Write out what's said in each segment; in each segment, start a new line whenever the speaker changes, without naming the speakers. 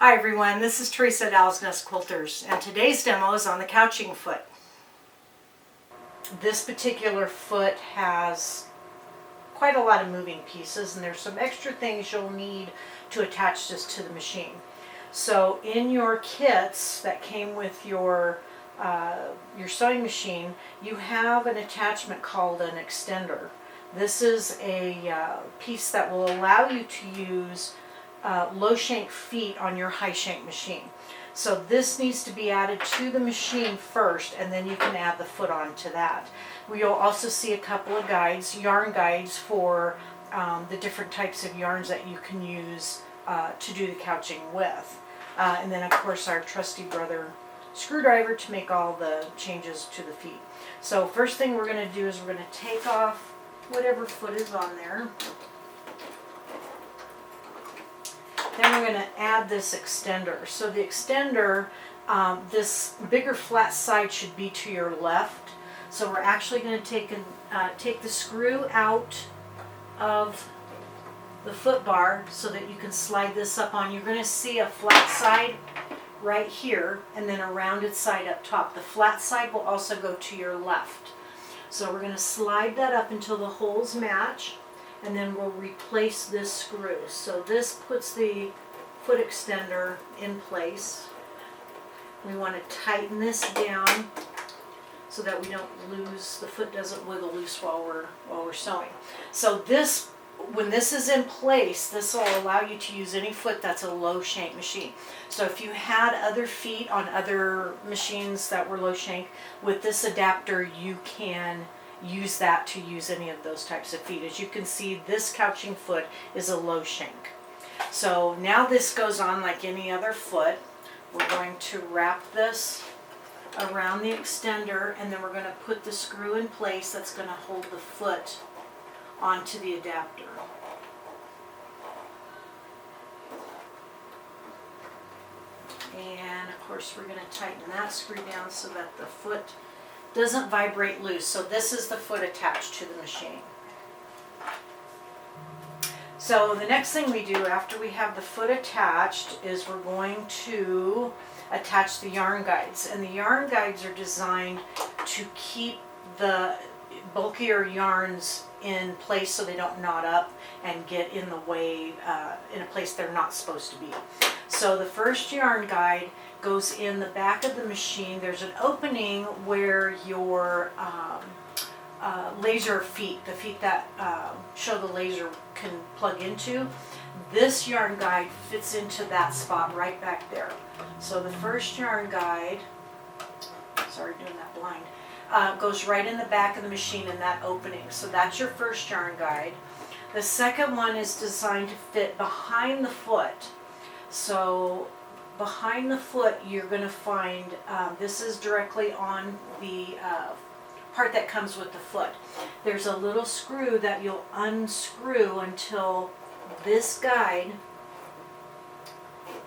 Hi everyone, this is Teresa at Owl's Nest Quilters, and today's demo is on the couching foot. This particular foot has quite a lot of moving pieces, and there's some extra things you'll need to attach this to the machine. So in your kits that came with your sewing machine, you have an attachment called an extender. This is a piece that will allow you to use low shank feet on your high shank machine. So this needs to be added to the machine first, and then you can add the foot on to that. We'll also see a couple of guides, yarn guides for the different types of yarns that you can use to do the couching with. And then of course our trusty brother screwdriver to make all the changes to the feet. So first thing we're going to do is we're going to take off whatever foot is on there. Then we're going to add this extender. So the extender, this bigger flat side should be to your left. So we're actually going to take the screw out of the foot bar so that you can slide this up on. You're going to see a flat side right here and then a rounded side up top. The flat side will also go to your left. So we're going to slide that up until the holes match, and then we'll replace this screw. So this puts the foot extender in place. We want to tighten this down so that we don't lose, the foot doesn't wiggle loose while we're sewing. So this, when this is in place, this will allow you to use any foot that's a low shank machine. So if you had other feet on other machines that were low shank, with this adapter you can use that to use any of those types of feet. As you can see, this couching foot is a low shank. So now this goes on like any other foot. We're going to wrap this around the extender, and then we're going to put the screw in place that's going to hold the foot onto the adapter. And of course we're going to tighten that screw down so that the foot doesn't vibrate loose. So this is the foot attached to the machine. So the next thing we do after we have the foot attached is we're going to attach the yarn guides. And the yarn guides are designed to keep the bulkier yarns in place so they don't knot up and get in the way in a place they're not supposed to be. So the first yarn guide goes in the back of the machine. There's an opening where your laser feet, the feet that show the laser, can plug into. This yarn guide fits into that spot right back there. So the first yarn guide, sorry doing that blind, goes right in the back of the machine in that opening. So that's your first yarn guide. The second one is designed to fit behind the foot. So behind the foot you're going to find, this is directly on the part that comes with the foot. There's a little screw that you'll unscrew until this guide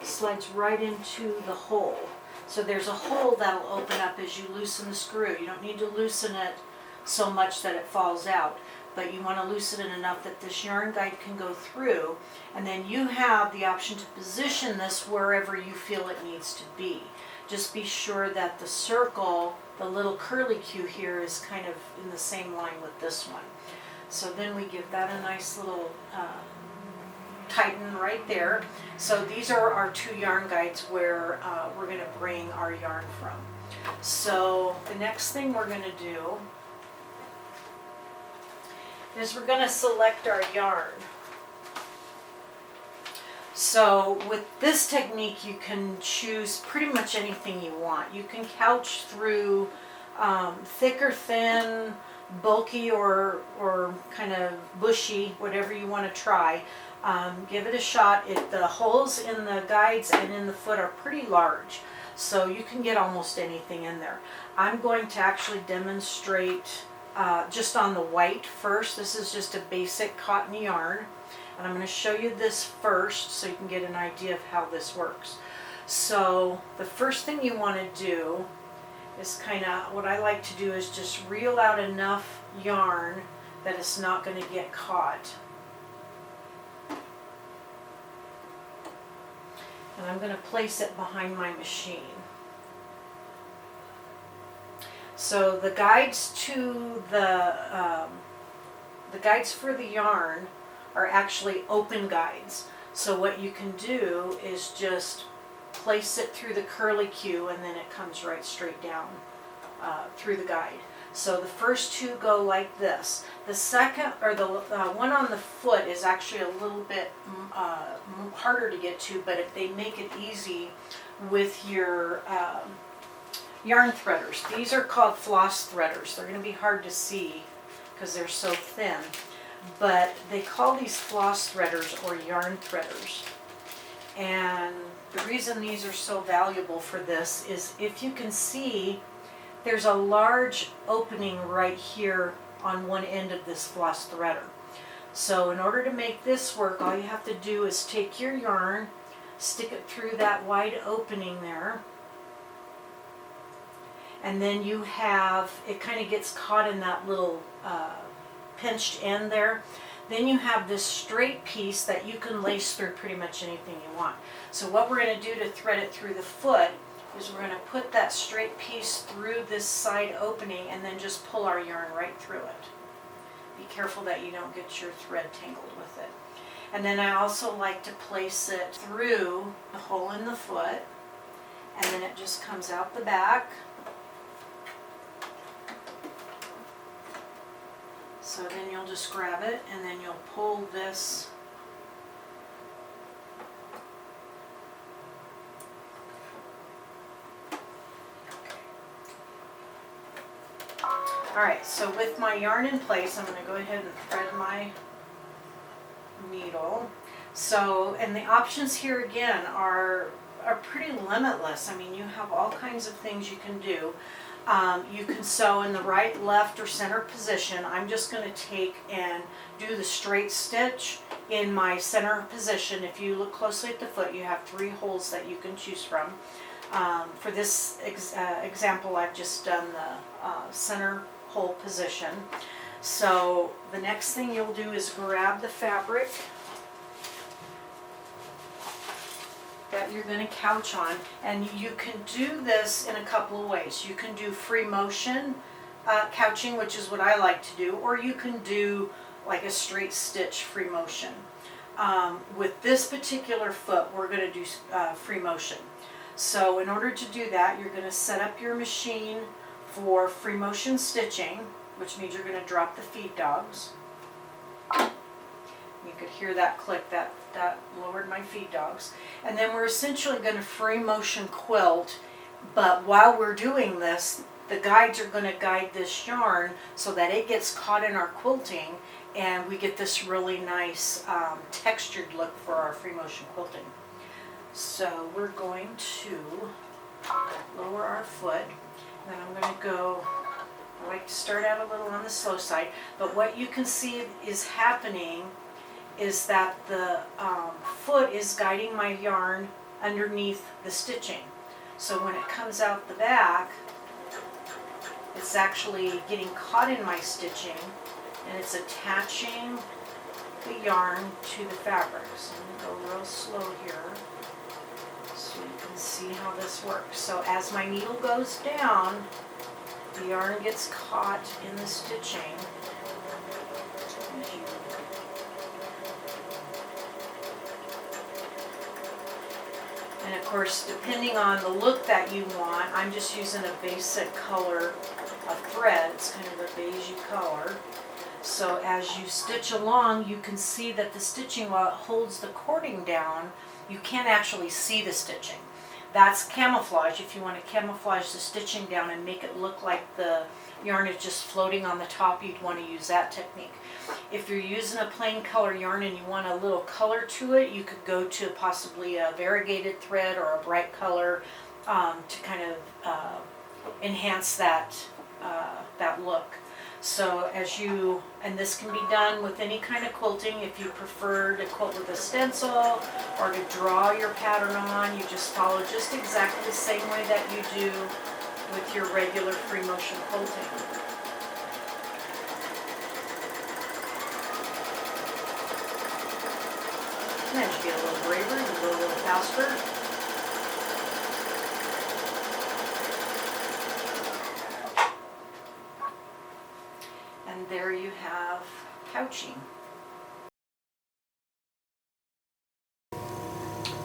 slides right into the hole. So there's a hole that'll open up as you loosen the screw. You don't need to loosen it so much that it falls out, but you want to loosen it enough that this yarn guide can go through, and then you have the option to position this wherever you feel it needs to be. Just be sure that the circle, the little curly Q here, is kind of in the same line with this one. So then we give that a nice little tighten right there. So these are our two yarn guides where we're going to bring our yarn from. So the next thing we're going to do is we're going to select our yarn. So with this technique you can choose pretty much anything you want. You can couch through thick or thin, bulky or kind of bushy, whatever you want to try. Give it a shot. The holes in the guides and in the foot are pretty large, so you can get almost anything in there. I'm going to actually demonstrate just on the white first. This is just a basic cotton yarn, and I'm going to show you this first so you can get an idea of how this works. So the first thing you want to do is kind of, what I like to do is just reel out enough yarn that it's not going to get caught. and I'm going to place it behind my machine. So the guides to the guides for the yarn are actually open guides. So what you can do is just place it through the curly Q, and then it comes right straight down through the guide. So the first two go like this. The second, or the one on the foot, is actually a little bit harder to get to, but they make it easy with your yarn threaders. These are called Floss Threaders. They're going to be hard to see because they're so thin, but they call these Floss Threaders or yarn threaders. And the reason these are so valuable for this is, if you can see, there's a large opening right here on one end of this floss threader. So in order to make this work, all you have to do is take your yarn, stick it through that wide opening there, and then you have, it kind of gets caught in that little pinched end there. Then you have this straight piece that you can lace through pretty much anything you want. So what we're going to do to thread it through the foot is we're going to put that straight piece through this side opening and then just pull our yarn right through it. Be careful that you don't get your thread tangled with it. And then I also like to place it through the hole in the foot, and then it just comes out the back. So then you'll just grab it and then you'll pull this Alright, so with my yarn in place, I'm going to go ahead and thread my needle. So, and the options here again are pretty limitless. I mean, you have all kinds of things you can do. You can sew in the right, left, or center position. I'm just going to take and do the straight stitch in my center position. If you look closely at the foot, you have 3 holes that you can choose from. For this example, I've just done the center hole position. So the next thing you'll do is grab the fabric that you're going to couch on, and you can do this in a couple of ways. You can do free motion couching, which is what I like to do, or you can do like a straight stitch free motion. With this particular foot, we're going to do free motion. So in order to do that, you're going to set up your machine for free motion stitching, which means you're going to drop the feed dogs. You could hear that click, that lowered my feed dogs. And then we're essentially going to free motion quilt, but while we're doing this, the guides are going to guide this yarn so that it gets caught in our quilting, and we get this really nice textured look for our free motion quilting. So we're going to lower our foot, and then I'm going to go, I like to start out a little on the slow side, but what you can see is happening is that the foot is guiding my yarn underneath the stitching. So when it comes out the back, it's actually getting caught in my stitching, and it's attaching the yarn to the fabric. So I'm going to go real slow here so you can see how this works. So as my needle goes down, the yarn gets caught in the stitching. And of course, depending on the look that you want, I'm just using a basic color of thread. It's kind of a beigey color. So as you stitch along, you can see that the stitching, while it holds the cording down, you can't actually see the stitching. That's camouflage. If you want to camouflage the stitching down and make it look like the yarn is just floating on the top, you'd want to use that technique. If you're using a plain color yarn and you want a little color to it, you could go to possibly a variegated thread or a bright color to kind of enhance that look. So as you, and this can be done with any kind of quilting. If you prefer to quilt with a stencil or to draw your pattern on, you just follow just exactly the same way that you do with your regular free motion quilting. And as you get a little braver, you go a little faster. of couching.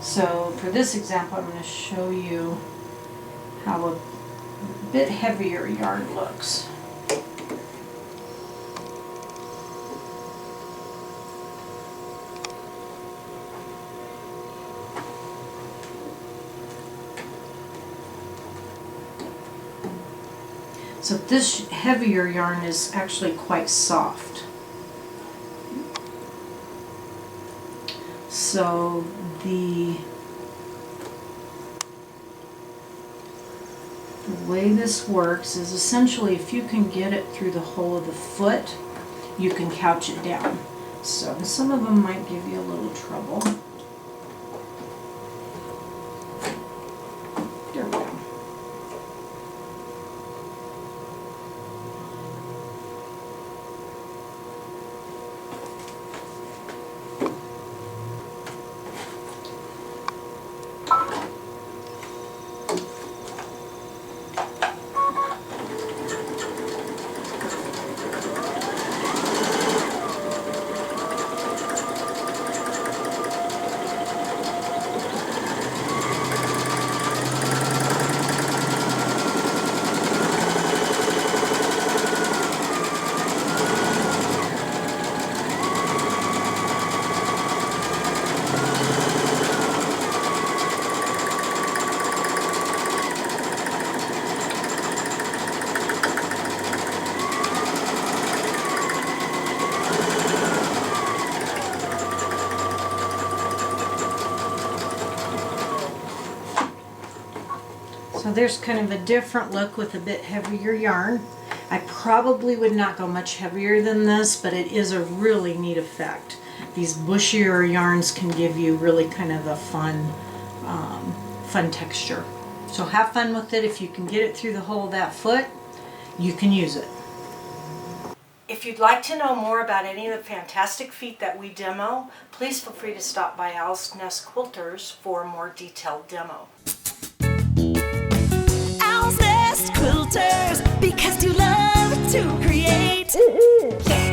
So for this example, I'm going to show you how a bit heavier yarn looks. So this heavier yarn is actually quite soft. So the way this works is essentially if you can get it through the hole of the foot, you can couch it down. So some of them might give you a little trouble. There we go. So there's kind of a different look with a bit heavier yarn. I probably would not go much heavier than this, but it is a really neat effect. These bushier yarns can give you really kind of a fun texture. So have fun with it. If you can get it through the hole of that foot, you can use it. If you'd like to know more about any of the fantastic feet that we demo, please feel free to stop by Owl's Nest Quilters for a more detailed demo.
Owl's Nest Quilters, because you love to create. Yeah.